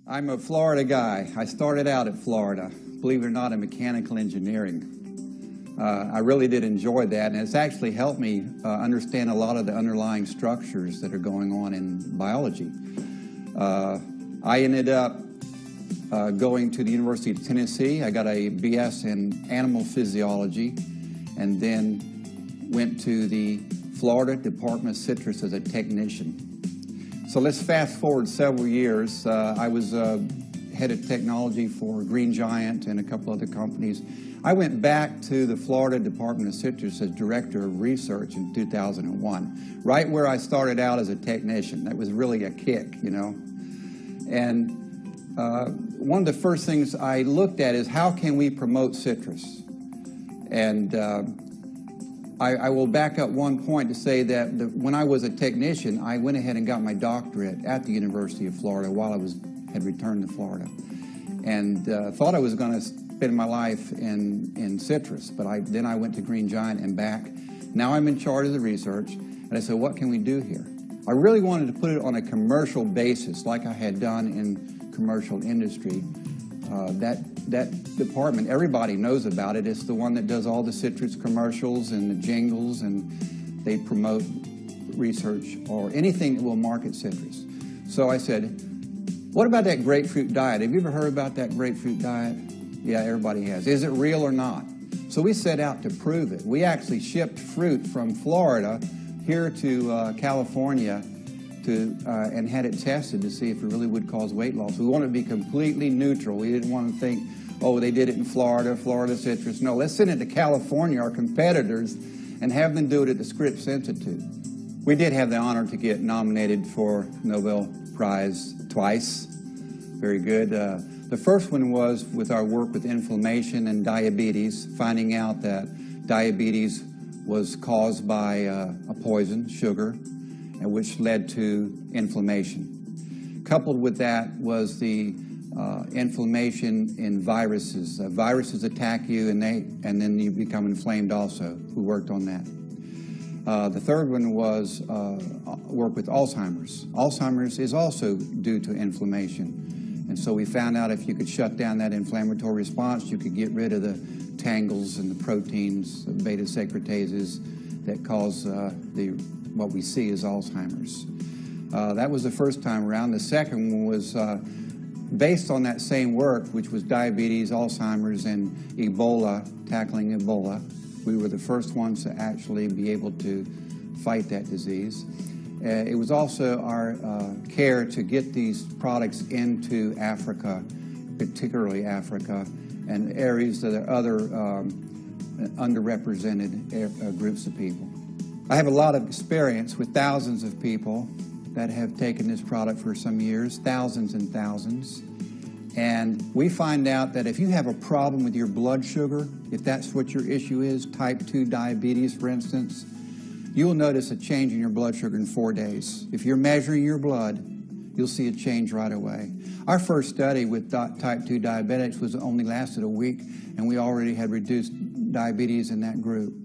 I'm a Florida guy. I started out at Florida, believe it or not, in mechanical engineering. I really did enjoy that, and it's actually helped me understand a lot of the underlying structures that are going on in biology. I ended up going to the University of Tennessee. I got a BS in animal physiology, and then went to the Florida Department of Citrus as a technician. So let's fast forward several years. I was head of technology for Green Giant and a couple other companies. I went back to the Florida Department of Citrus as director of research in 2001, right where I started out as a technician. That was really a kick, you know. And one of the first things I looked at is how can we promote citrus? And I will back up one point to say that when I was a technician, I went ahead and got my doctorate at the University of Florida while I had returned to Florida. And thought I was going to spend my life in citrus, but then I went to Green Giant and back. Now I'm in charge of the research, and I said, what can we do here? I really wanted to put it on a commercial basis, like I had done in commercial industry. That department, everybody knows about it. It's the one that does all the citrus commercials and the jingles, and they promote research or anything that will market citrus. So I said, what about that grapefruit diet? Have you ever heard about that grapefruit diet? Yeah, everybody has. Is it real or not? So we set out to prove it. We actually shipped fruit from Florida here to California and had it tested to see if it really would cause weight loss. We wanted to be completely neutral. We didn't want to think, oh, they did it in Florida, Florida citrus. No, let's send it to California, our competitors, and have them do it at the Scripps Institute. We did have the honor to get nominated for Nobel Prize twice. Very good. The first one was with our work with inflammation and diabetes, finding out that diabetes was caused by a poison, sugar, and which led to inflammation. Coupled with that was the inflammation in viruses. Viruses attack you, and then you become inflamed also. We worked on that. The third one was work with Alzheimer's. Alzheimer's is also due to inflammation. And so we found out if you could shut down that inflammatory response, you could get rid of the tangles and the proteins, beta secretases that cause what we see as Alzheimer's. That was the first time around. The second one was based on that same work, which was diabetes, Alzheimer's, and Ebola, tackling Ebola. We were the first ones to actually be able to fight that disease. It was also our care to get these products into Africa, particularly Africa, and areas that are other underrepresented groups of people. I have a lot of experience with thousands of people that have taken this product for some years, thousands and thousands. And we find out that if you have a problem with your blood sugar, if that's what your issue is, type 2 diabetes, for instance, you will notice a change in your blood sugar in 4 days. If you're measuring your blood, you'll see a change right away. Our first study with type 2 diabetics only lasted a week, and we already had reduced diabetes in that group.